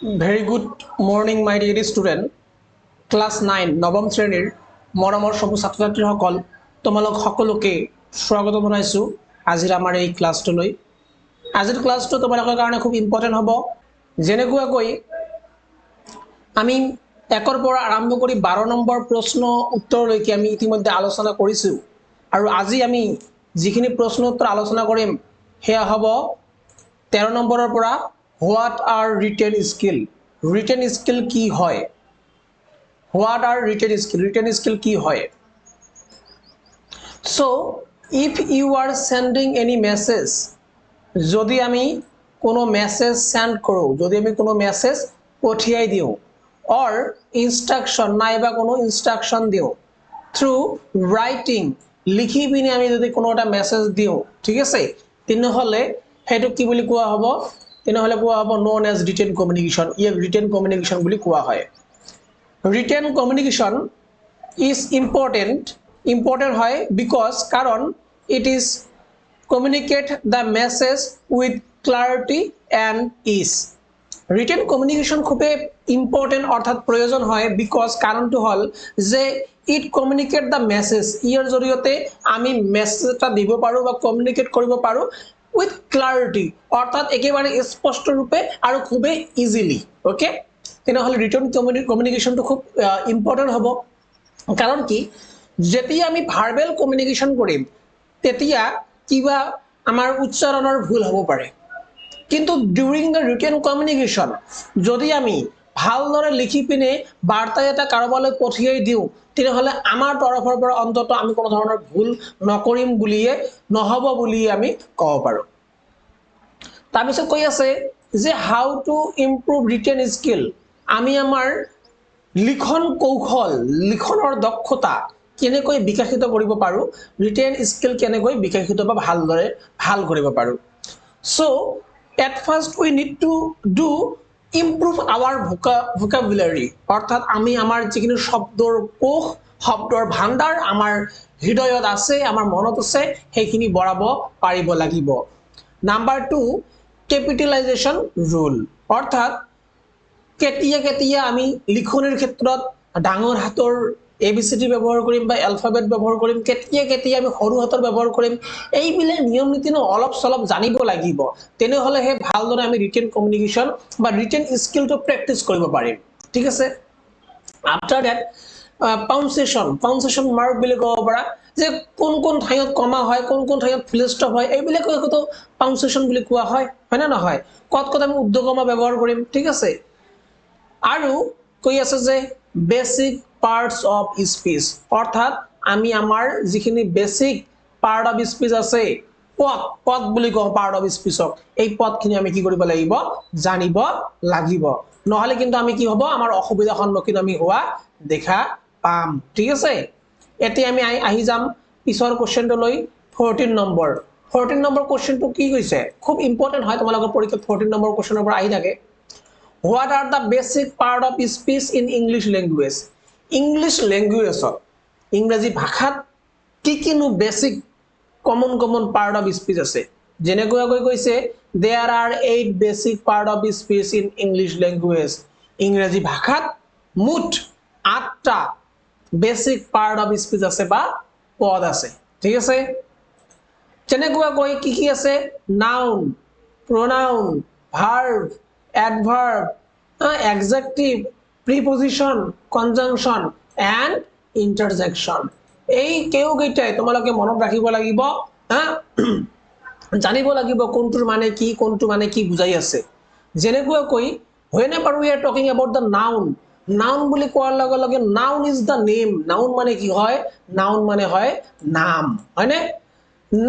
Very good morning, my dear student. Class 9 নৱম শ্ৰেণীৰ মৰমৰ সব ছাত্ৰ ছাত্ৰীসকল তোমালোক সকলোকে স্বাগত জনাইছো আজিৰ আমাৰ এই ক্লাছটোলৈ। আজিৰ ক্লাছটো তোমালোকৰ কাৰণে খুব ইম্পৰ্টেণ্ট হ'ব। যেনেকুৱাকৈ আমি 1ৰ পৰা আৰম্ভ কৰি 12 নম্বৰ প্ৰশ্ন উত্তৰলৈকে আমি ইতিমধ্যে আলোচনা কৰিছো আৰু আজি আমি যিখিনি প্ৰশ্ন উত্তৰ আলোচনা কৰিম সেয়া হ'ব 13 নম্বৰৰ পৰা What are written skill? Written skill কি হয়? What are written skill? Written skill কি হয়? So, if you are sending any message, যদি আমি কোনো মেসেজ সেন্ড করো, যদি আমি কোনো মেসেজ পঠিয়াই দিও, or instruction নাইবা কোনো ইনস্ট্রাকশন দিও, through writing লিখি পিনে আমি যদি কোনো একটা মেসেজ দিও, ঠিক আছে, তেনেহলে হেতু কি বুলি কোৱা হ'ব? তেনেহলে কোৱা হ'ব known as written communication. ইয়াক written communication বুলি কোৱা হয়। Written communication is important হয় because কারণ it is communicate the message with clarity and ease. Written communication খুবই important অর্থাৎ প্রয়োজন হয় because কারণটো হল যে it communicate the message, ইয়াৰ জৰিয়তে আমি মেসেজটা দিব পাৰো বা কমিউনিকেট কৰিব পাৰো with clarity অর্থাৎ একেবারে স্পষ্ট রূপে আর খুবই ইজিলি। ওকে, তেনেহলে রিটন কমিউনিকেশনটো খুব ইম্পর্টেন্ট হ'ব। কাৰণ কি যেতিয়া আমি ভাৰ্বেল কমিউনিকেশন কৰিম তেতিয়া কিবা আমাৰ উচ্চাৰণৰ ভুল হ'ব পাৰে, কিন্তু ডিউৰিং দ্য ৰিটেন কমিউনিকেশন যদি আমি ভালদৰে লিখি পিনে বাৰ্তা এটা কাৰোবালৈ পঠিয়াই দিওঁ তেনেহলে আমাৰ তৰফৰ পৰা অন্তত আমি কোনো ধৰণৰ ভুল নকৰিম বুলিয়ে নহব বুলিয়ে আমি ক'ব পাৰো। তাৰপিছত কৈ আছে যে how to improve written skill, আমি আমাৰ লিখন কৌশল লিখনৰ দক্ষতা কেনেকৈ বিকশিত কৰিব পাৰো, ৰিটেন স্কিল কেনেকৈ বিকশিত বা ভালদৰে ভাল কৰিব পাৰো। So at first we need to do improve our vocabulary অর্থাৎ আমি আমাৰ যিখিনি শব্দৰ কোষ শব্দৰ ভাণ্ডাৰ আমাৰ হৃদয়ত আছে আমাৰ মনত আছে সেইখিনি বঢ়াব পাৰিব লাগিব। নাম্বাৰ 2 ক্যাপিটালাইজেশন ৰুল অৰ্থাৎ কেতিয়া কেতিয়া আমি লিখনিৰ ক্ষেত্ৰত ডাঙৰ হাতৰ ABCD ব্যৱহাৰ কৰিম বা এলফাবেট ব্যৱহাৰ কৰিম, কেতিয়া কেতিয়া আমি সৰু হাতৰ ব্যৱহাৰ কৰিম, এইবিলাক নিয়ম নীতি অলপ চলপ জানিব লাগিব, তেনেহলে হে ভালদৰে আমি ৰিটেন কমিউনিকেশন বা ৰিটেন স্কিলটো প্ৰ্যাকটিস কৰিব পাৰিম। ঠিক আছে, আফটাৰ দ্যাট পাউনচেশ্যন মাৰ্ক বুলি ক'ব পাৰা যে কোন কোন ঠাইত কমা হয় কোন কোন ঠাইত ফুল স্টপ হয় এইবিলাকো একোটো পাউনচেশ্যন বুলি কোৱা হয়, হয় না নহয়? কত কত আমি উদ্ধকমা ব্যৱহাৰ কৰিম। ঠিক আছে, আৰু কৈ আছে যে বেসিক পাৰ্টস অফ স্পিচ অৰ্থাৎ আমি আমাৰ যিখিনি বেসিক পাৰ্ট অফ স্পিচ আছে পদ বুলি কওঁ পাৰ্ট অফ স্পিচক, এই পদখিনি আমি কি কৰিব লাগিব জানিব লাগিব, নহলে কিন্তু আমি কি হ'ব আমাৰ অসুবিধাৰ সন্মুখীন আমি হোৱা দেখা পাম। ঠিক আছে, এতিয়া আমি আহি যাম পিছৰ কোশ্চেনটো লৈ 14 নম্বৰ। 14 নম্বৰ কোশ্চেনটো কি কৈছে খুব ইম্পৰ্টেন্ট হয়, তোমালোকৰ পৰীক্ষাত 14 নম্বৰ কোশ্চেনৰ পৰা আহি থাকে। What are the basic part of speech in English language? English language ইংৰাজী ভাষাত কি কিনো basic common part of speech আছে। যেনেকৈ কৈছে there are 8 basic part of speech in English language, ইংৰাজী ভাষাত মুঠ 8টা বেসিক part of speech আছে বা পদ আছে। ঠিক আছে, যেনেকৈ কি কি আছে noun, pronoun, verb, adverb, adjective, preposition, conjunction and interjection। এই কেইটাই তোমালোকে মনত ৰাখিব লাগিব, জানিব লাগিব কোনটোৰ মানে কি বুজাই আছে। যেনেকৈ whenever we are talking about the noun, noun বুলি কোৱাৰ লগে লগে noun is the name, noun মানে কি হয় noun মানে হয় নাম, হয়নে?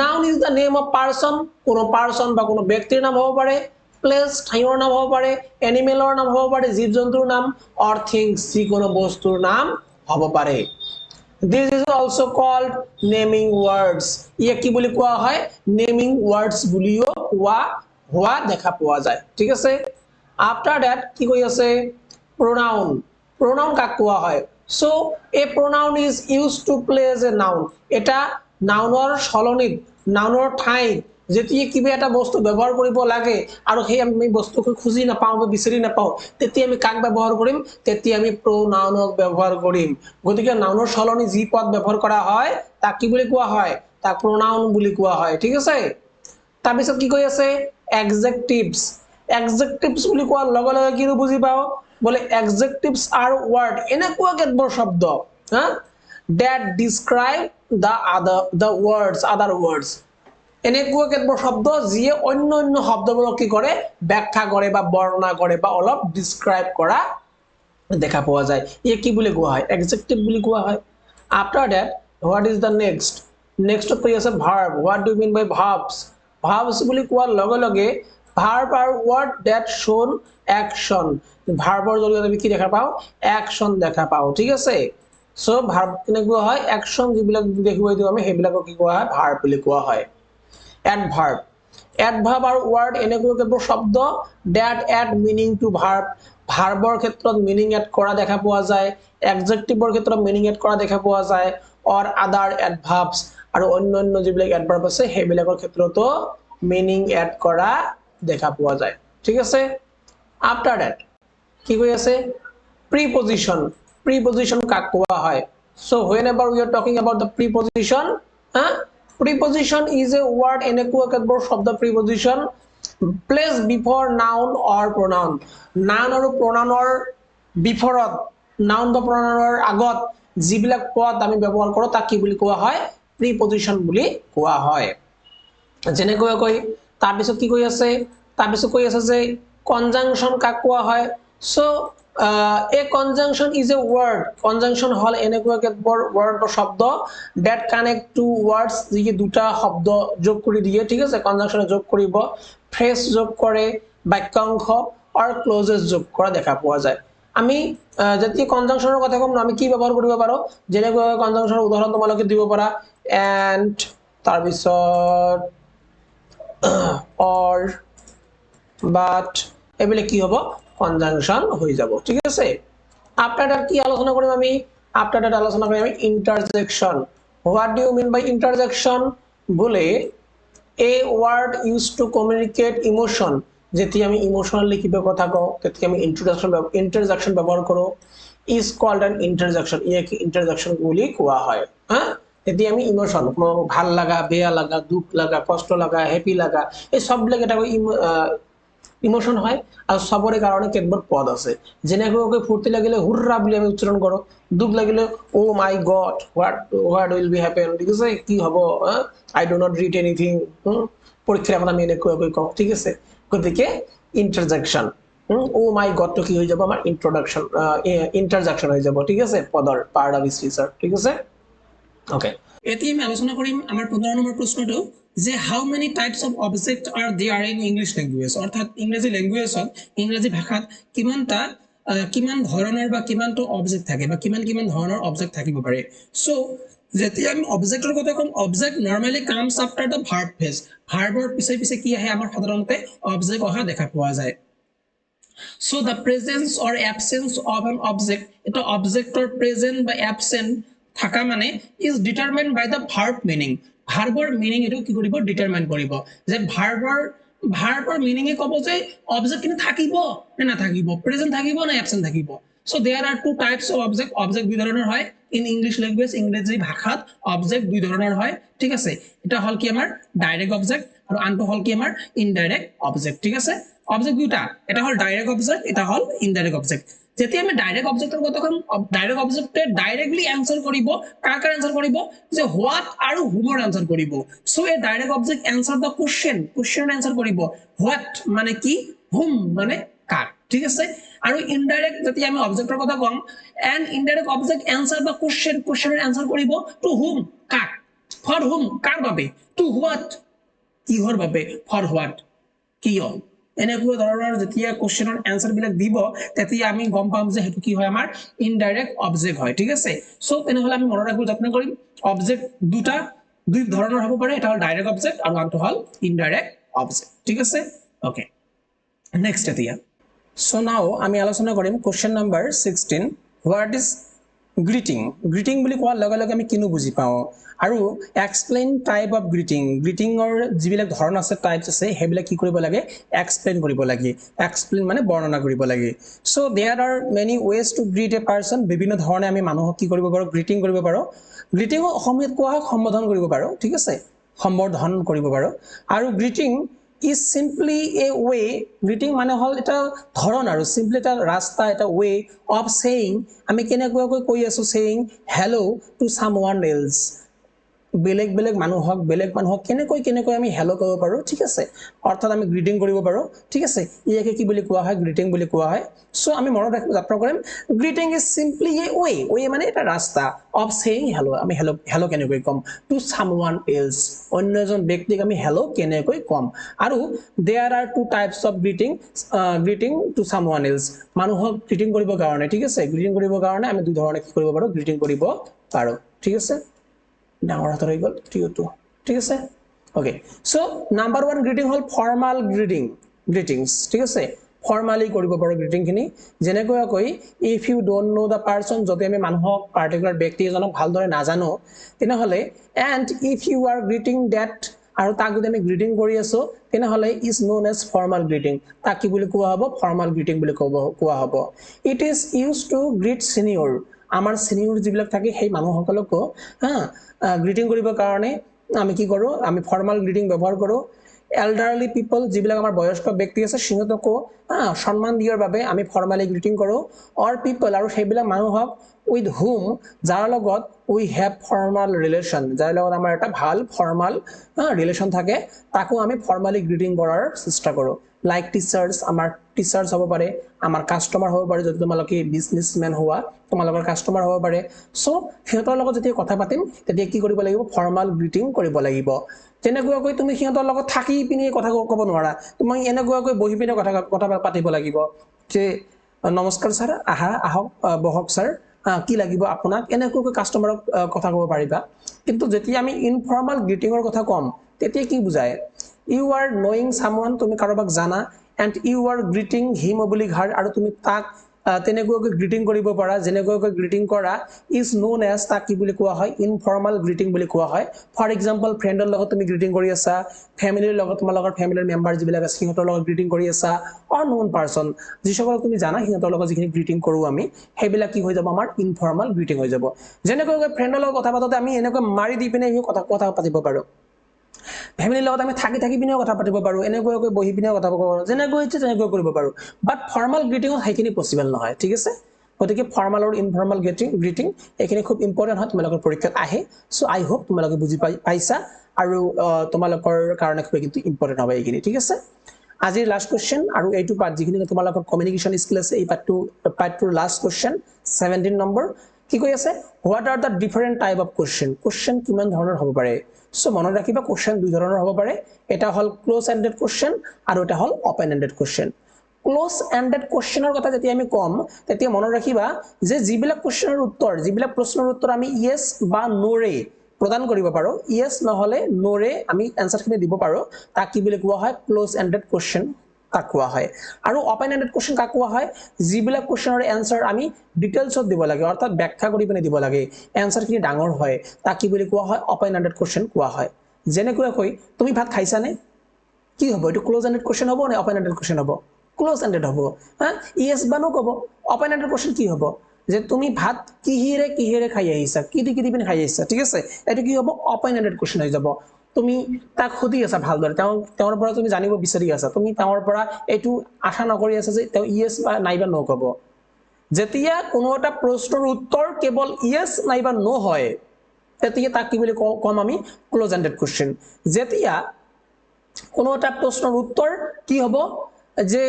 Noun is the name of person, কোনো person বা কোনো ব্যক্তিৰ নাম হ'ব পাৰে, place ঠাইৰ নাম হ'ব পাৰে, এনিমেলৰ নাম হ'ব পাৰে জীৱ জন্তুৰ নাম, or things যিকোনো বস্তুৰ নাম হ'ব পাৰে। This is also called naming words, ইয়াক কি বুলি কোৱা হয় naming words বুলিও হোৱা দেখা পোৱা যায়। ঠিক আছে, after that কি কৈ আছে pronoun, pronoun কাক কোৱা হয়? So a pronoun is used to place a noun, এটা নাউনৰ সলনিত নাউনৰ ঠাইত যেতিয়া কিবা এটা বস্তু ব্যৱহাৰ কৰিব লাগে আৰু সেই আমি বস্তুটো খুজি নাপাওঁ বা বিচাৰি নাপাওঁ তেতিয়া আমি কাক ব্যৱহাৰ কৰিম তেতিয়া আমি pronounক ব্যৱহাৰ কৰিম গতিকে নাউনৰ সলনি যি পদ ব্যৱহাৰ কৰা হয় তাক কি বুলি কোৱা হয় তাক pronoun বুলি কোৱা হয় ঠিক আছে তাৰ পিছত কি কৈ আছে adjectives adjectives বুলি কোৱাৰ লগে লগে কি বুজি পাও বলে adjectives are word এনেকুৱা কেতবোৰ শব্দ হা that describe the other words এনেকুৱা কেতবোৰ শব্দ যিয়ে অন্য অন্য শব্দবোৰক কি কৰে ব্যাখ্যা কৰে বা বৰ্ণনা কৰে বা অলপ describe কৰা দেখা পোৱা যায় এই কি বুলি কোৱা হয় adjective বুলি কোৱা হয় after that what is the next কৈ আছে verb what do you mean by verbs বুলি কোৱাৰ লগে লগে verb are word that show action ভাৰ্বৰ জৰিয়তে আমি কি দেখা পাও action দেখা পাও ঠিক আছে সো ভাৰ্ব কেনেকুৱা হয় action যিবিলাক দেখিব দিও আমি হেবিলাকক কি কোৱা হয় ভাৰ্ব বুলি কোৱা হয় adverb are word এনেকুৱা কেতবোৰ শব্দ that add meaning to verb ভাৰ্বৰ ক্ষেত্ৰত মিনিং এড কৰা দেখা পোৱা যায় adjectiveৰ ক্ষেত্ৰত মিনিং এড কৰা দেখা পোৱা যায় or other adverbs আৰু অন্যান্য যিবিলাক adverb আছে হেবিলাকৰ ক্ষেত্ৰতো মিনিং এড কৰা দেখা পোৱা যায় ঠিক আছে after that কি কৈ আছে preposition কাক কোৱা হয় so whenever we are talking about the preposition preposition is a word এনেকুৱা কেতবোৰ শব্দ preposition placed before noun or pronoun noun আৰু pronounৰ বিপৰত noun বা pronounৰ আগত যিবিলাক পদ আমি ব্যৱহাৰ কৰো তাক কি বুলি কোৱা হয় preposition বুলি কোৱা হয় যেনেকৈ কৈ তাৰ পিছত কি কৈ আছে যে conjunction কাক কোৱা হয় so a conjunction is a word conjunction হল এনেকুৱা কেতবোৰ word বা শব্দ that connect two words যি দুটা শব্দ যোগ কৰি দিয়ে ঠিক আছে conjunction যোগ কৰিব phrase যোগ কৰে বাক্যাংশ or clauses যোগ কৰা দেখা পোৱা যায় আমি যেতিয়া conjunctionৰ কথা কম আমি কি ব্যৱহাৰ কৰিব পাৰো যেনেকৈ conjunctionৰ উদাহৰণ তোমালোকে দিব পাৰা and তাৰ পিছত or but এবিলে কি হ'ব conjunction হৈ যাব ঠিক আছে after that কি আলোচনা কৰিম আমি after that আলোচনা কৰিম আমি interjection what do you mean by interjection বলে a word used to communicate emotion যেতিয়া আমি ইমোশনাল লিখিব কথা কও তেতিয়া আমি interjection ব্যবহার করো is called an interjection ইয়াকে interjection বুলি কোৱা হয় হ্যাঁ যদি আমি ইমোশন ভাল লাগা বেয়া লাগা দুখ লাগা কষ্ট লাগা হ্যাপি লাগা এই সব লাগে এটা ইমোশন হয় আর সবরে কারণে কেতবোৰ পদ আছে যেনেকৈ ফুৰ্তি লাগিলে হুররা বুলি আমি উচ্চারণ করো দুখ লাগিলে ও মাই god what will be happen ঠিক আছে কি হবো I do not read anything পরীক্ষার আমরা আমি এনেকৈ কও ঠিক আছে গতিকে interjection ও মাই গড তো কি হৈ যাব আমাৰ interjection হৈ যাব ঠিক আছে পদৰ part of speech ঠিক আছে okay এতিয়া আমি আলোচনা কৰিম আমাৰ 15 নম্বৰ প্ৰশ্নটো যে how many types of object are there in English language অৰ্থাৎ ইংৰাজী ল্যাঙ্গুৱেজত ইংৰাজী ভাষাত কিমান ধৰণৰ বা কিমানটো অবজেক্ট থাকে বা কিমান ধৰণৰ অবজেক্ট থাকিব পাৰে সো যেতিয়া আমি অবজেক্টৰ কথা কম object normally comes after the verb phase ভাৰ্বৰ পিছে কি আহে আমাৰ সাধাৰণতে অবজেক্ট অহা দেখা পোৱা যায় so the presence or absence of an object এটা অবজেক্টৰ প্ৰেজেন্ট বা অ্যাবসেন্ট থাকা মানে is determined by the verb meaning ভাৰ্বৰ মিনিং এটো কি কৰিব ডিটাৰমাইন কৰিব যে ভাৰ্বৰ মিনিং এ কব যে অবজেক্ট কিনে থাকিব নে না থাকিব প্রেজেন্ট থাকিব না অ্যাবসেন্ট থাকিব so there are two types of object দুই ধৰণৰ হয় in English language ইংৰাজী ভাষাত অবজেক্ট দুই ধৰণৰ হয় ঠিক আছে এটা হল কি আমাৰ ডাইৰেক্ট অবজেক্ট আৰু আনটো হল কি আমাৰ ইনডাইৰেক্ট অবজেক্ট ঠিক আছে অবজেক্ট দুটা এটা হল ডাইৰেক্ট অবজেক্ট এটা হল ইনডাইৰেক্ট অবজেক্ট যেতিয়া আমি ডাইৰেক্ট অবজেক্টৰ কথা কম ডাইৰেক্ট অবজেক্টে ডাইৰেক্টলি আনসাৰ কৰিব কাক আনসাৰ কৰিব যে হোয়াট আৰু হুমৰ আনসাৰ কৰিব সো এ ডাইৰেক্ট অবজেক্ট আনসাৰ দা কোশ্চেন আনসাৰ কৰিব হোয়াট মানে কি হুম মানে কাক ঠিক আছে আৰু ইনডাইৰেক্ট যেতিয়া আমি অবজেক্টৰ কথা কম and indirect object answer the কোশ্চেনেৰ আনসাৰ কৰিব টু হুম কাক ফৰ হুম কাৰ বাবে টু হোয়াট কিহৰ বাবে ফৰ হোয়াট কিয় এনেকুৱা ধৰণৰ যেতিয়া কোশ্চেনৰ আনসার বিলাক দিব তেতিয়া আমি গম পাম যে হেতু কি হয় আমাৰ ইনডাইৰেক্ট অবজেক্ট হয় ঠিক আছে সো তেনেহলে আমি মনত ৰাখিব যত্ন কৰিম অবজেক্ট দুই ধৰণৰ হ'ব পাৰে এটা হল ডাইৰেক্ট অবজেক্ট আৰু আনটো হল ইনডাইরেক্ট অবজেক্ট ঠিক আছে ওকে নেক্সট এতিয়া সো নাও আমি আলোচনা কৰিম question number 16 what is greeting greeting বুলি কোৱাৰ লগে লগে আমি কিনো বুজি পাওঁ আৰু এক্সপ্লেইন টাইপ অফ গ্ৰিটিং গ্ৰিটিঙৰ যিবিলাক ধৰণ আছে টাইপছ আছে সেইবিলাক কি কৰিব লাগে এক্সপ্লেইন কৰিব লাগে এক্সপ্লেইন মানে বৰ্ণনা কৰিব লাগে so there are many ways to greet a person বিভিন্ন ধৰণে আমি মানুহক কি কৰিব পাৰোঁ গ্ৰিটিং কৰিব পাৰোঁ গ্ৰিটিং অসমীয়াত কোৱা হয় সম্বোধন কৰিব পাৰোঁ ঠিক আছে সম্বোধন কৰিব পাৰোঁ আৰু greeting is simply a way greeting মানে হল এটা ধৰণ আৰু simply এটা ৰাস্তা এটা way of saying আমি কেনেকৈ কৈ আছো saying hello to someone else বেলেগ বেলেগ মানুহক কেনেকৈ আমি হেলো কৰিব পাৰো ঠিক আছে অৰ্থাৎ আমি গ্ৰিটিং কৰিব পাৰো ঠিক আছে ইয়াকে কি বুলি কোৱা হয় গ্ৰিটিং বুলি কোৱা হয় সো আমি মনত ৰাখিব যত্ন কৰিম greeting is simply a way মানে এটা ৰাস্তা অফ সেইং হেলো আমি হেলো কেনেকৈ কম টু সামওয়ান এলস অন্য এজন ব্যক্তিক আমি হেলো কেনেকৈ কম আৰু there are two types of greeting to someone else মানুহক গ্ৰিটিং কৰিবৰ কাৰণে ঠিক আছে গ্ৰিটিং কৰিবৰ কাৰণে আমি দুই ধৰণে কি কৰিব পাৰো গ্ৰিটিং কৰিব পাৰো ঠিক আছে ডাঙৰ হাতৰ হৈ গ'ল টু ঠিক আছে ওকে সো নাম্বাৰ 1 গ্ৰিটিং হল ফৰ্মাল গ্ৰিটিংছ ঠিক আছে ফৰ্মালি কৰিব পাৰো গ্ৰিটিং খিনি যেনেকৈ if you don't know the person যদি আমি মানুহক পাৰ্টিকুলাৰ ব্যক্তি এজনক ভালদৰে নাজানো তেনেহলে and if you are greeting that আৰু তাক যদি আমি গ্ৰিটিং কৰি আছো তেনেহলে is known as formal greeting তাক কি বুলি কোৱা হ'ব ফৰ্মাল গ্ৰিটিং বুলি কোৱা হ'ব it is use to greet senior আমাৰ সিনিয়ৰ যিবিলাক থাকে সেই মানুহসকলক গ্ৰিটিং কৰিবৰ কাৰণে আমি কি কৰো আমি ফৰ্মাল গ্ৰিটিং ব্যৱহাৰ কৰো এল্ডাৰলি পিপল যিবিলাক আমাৰ বয়স্ক ব্যক্তি আছে সিহঁতকো সন্মান দিয়াৰ বাবে আমি ফৰ্মালি গ্ৰিটিং কৰো অৰ পিপল আৰু সেইবিলাক মানুহক উইথ হুম যাৰ লগত উই হেভ ফৰ্মাল ৰিলেশ্যন যাৰ লগত আমাৰ এটা ভাল ফৰ্মাল ৰিলেশ্যন থাকে তাকো আমি ফৰ্মালি গ্ৰিটিং কৰাৰ চেষ্টা কৰো লাইক টিচাৰ্ছ আমাৰ টিচাৰ্ছ হ'ব পাৰে আমাৰ কাষ্টমাৰ হ'ব পাৰে যদি তোমালোকে বিজনেছমেন হোৱা তোমালোকৰ কাষ্টমাৰ হ'ব পাৰে সো সিহঁতৰ লগত যেতিয়া কথা পাতিম তেতিয়া কি কৰিব লাগিব ফৰ্মাল গ্ৰিটিং কৰিব লাগিব তেনেকুৱাকৈ তুমি সিহঁতৰ লগত থাকি পিনি কথা ক'ব নোৱাৰা তুমি এনেকুৱাকৈ বহি পিনি কথা পাতিব লাগিব যে নমস্কাৰ স্যাৰ আহক বহক স্যাৰ কি লাগিব আপোনাক এনেকুৱাকৈ কাষ্টমাৰক কথা ক'ব পাৰিবা কিন্তু যেতিয়া আমি ইনফৰ্মাল গ্ৰিটিঙৰ কথা ক'ম তেতিয়া কি বুজায় ইউ আৰ নয়িং সামওয়ান তুমি কাৰোবাক জানা and you are greeting him oblique her আৰু তুমি তাক তেনেকুৱাকৈ গ্ৰিটিং কৰিব পাৰা যেনেকুৱাকৈ গ্ৰিটিং কৰা ইজ নোন এজ তাক কি বুলি কোৱা হয় ইনফৰ্মাল গ্ৰিটিং বুলি কোৱা হয় ফৰ এক্সাম্পল ফ্ৰেণ্ডৰ লগত তুমি গ্ৰিটিং কৰি আছা ফেমিলিৰ লগত তোমালোকৰ ফেমিলিৰ মেম্বাৰ যিবিলাক আছে সিহঁতৰ লগত গ্ৰিটিং কৰি আছা অৰ নোন পাৰ্সন যিসকলক তুমি জানা সিহঁতৰ লগত যিখিনি গ্ৰিটিং কৰোঁ আমি সেইবিলাক কি হৈ যাব আমাৰ ইনফৰ্মাল গ্ৰিটিং হৈ যাব যেনেকুৱাকৈ ফ্ৰেণ্ডৰ লগত কথা পাতোতে আমি এনেকৈ মাৰি দি পিনে কথা পাতিব পাৰোঁ ফ্যামিলিৰ লগত আমি থাকি পিনেও কথা পাতিব পাৰোঁ এনেকুৱাকৈ বহি পিনেও কথা পাতিব পাৰোঁ যেনেকৈ ইচ্ছা তেনেকৈ কৰিব পাৰোঁ বাট ফৰ্মাল গ্ৰিটিঙত সেইখিনি পচিবল নহয় ঠিক আছে গতিকে ফৰ্মাল আৰু ইনফৰ্মাল গ্ৰিটিং এইখিনি খুব ইম্পৰ্টেণ্ট হয় তোমালোকৰ পৰীক্ষাত আহে সো আই হোপ তোমালোকে বুজি পাইছা আৰু তোমালোকৰ কাৰণে খুব কিন্তু ইম্পৰ্টেণ্ট হ'ব এইখিনি ঠিক আছে আজিৰ লাষ্ট কোৱেশ্চন আৰু এইটো পাৰ্ট যিখিনি তোমালোকৰ কমিউনিকেশ্যন স্কিল আছে এই পাৰ্টটোৰ লাষ্ট কোৱেশ্চন 17 নম্বৰ কি কৈ আছে what are the different type of question কিমান ধৰণৰ হ'ব পাৰে সো মনত ৰাখিবা কোৱেশ্চন দুই ধৰণৰ হ'ব পাৰে এটা হল ক্লোজ এন্ডেড কোৱেশ্চন আৰু এটা হল open ended question close ended কোৱেশ্চনৰ কথা যেতিয়া আমি কম তেতিয়া মনত ৰাখিবা যে যিবিলাক কোৱেশ্চনৰ উত্তৰ যিবিলাক প্ৰশ্নৰ উত্তৰ আমি ইয়েস বা নো ৰে প্ৰদান কৰিব পাৰো ইয়েস নহলে নো ৰে আমি আনসাৰখিনি দিব পাৰো তাক কি বুলি কোৱা হয় ক্লোজ এন্ডেড কোৱেশ্চন তাক কোৱা হয় আৰু ওপেন এন্ডেড কোৱেশ্চন কাক কোৱা হয় যিবিলাক কোৱেশ্চনৰ এনসাৰ আমি ডিটেইলছত দিব লাগে অৰ্থাৎ ব্যাখ্যা কৰি পিনে দিব লাগে এনসাৰখিনি ডাঙৰ হয় তাক কি বুলি কোৱা হয় ওপেন এন্ডেড কোৱেশ্চন কোৱা হয় যেনেকৈ তুমি ভাত খাইছানে কি হ'ব এটো ক্লোজ এন্ডেড কোৱেশ্চন হ'ব নে ওপেন এন্ডেড কোৱেশ্চন হ'ব ক্লোজ এন্ডেড হ'ব ইয়েস বা নো ক'ব ওপেন এন্ডেড কোৱেশ্চন কি হ'ব যে তুমি ভাত কিহিৰে খাই আহিছা কি দি পিনে খাই আহিছা ঠিক আছে এটো কি হ'ব ওপেন এন্ডেড কোৱেশ্চন হৈ যাব তুমি তাক খুদি আছা ভালদৰে তেওঁৰ পৰা তুমি জানিব বিচাৰি আছা তুমি তেওঁৰ পৰা এটো আশা নকৰি আছা যে তেওঁ ইয়েস বা নাইবা নো ক'ব যেতিয়া কোনো এটা প্ৰশ্নৰ উত্তৰ কেৱল ইয়েস নাইবা নো হয় তেতিয়া তাক কি বুলি কম আমি ক্লোজ এন্ডেড কোৱেশ্চন যেতিয়া কোনো এটা প্ৰশ্নৰ উত্তৰ কি হ'ব যে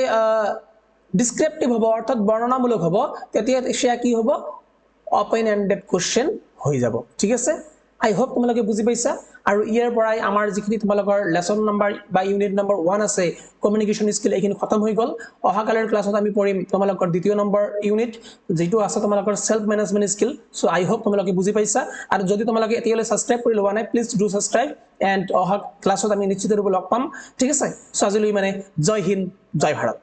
ডিসক্ৰিপটিভ হ'ব অৰ্থাৎ বৰ্ণনামূলক হ'ব তেতিয়া সেয়া কি হ'ব ওপেন এন্ডেড কোৱেশ্চন হৈ যাব ঠিক আছে আই হোপ তোমালোকে বুজি পাইছা আৰু ইয়াৰ পৰাই আমাৰ যিখিনি তোমালোকৰ লেসন নাম্বাৰ বা ইউনিট নাম্বাৰ 1 আছে কমিউনিকেশ্যন স্কিল এইখিনি খতম হৈ গ'ল অহাকালিৰ ক্লাছত আমি পঢ়িম তোমালোকৰ দ্বিতীয় নম্বৰ ইউনিট যেটো আছে তোমালোকৰ সেলফ মেনেজমেন্ট স্কিল সো আই হোপ তোমালোকে বুজি পাইছা আৰু যদি তোমালোকে এতিয়ালৈ সাবস্ক্ৰাইব কৰি লোৱা নাই প্লিজ ডু সাবস্ক্ৰাইব এণ্ড অহা ক্লাছত আমি নিশ্চিত ৰূপে লগ পাম ঠিক আছে সো আজিলৈ মানে জয় হিন্দ জয় ভাৰত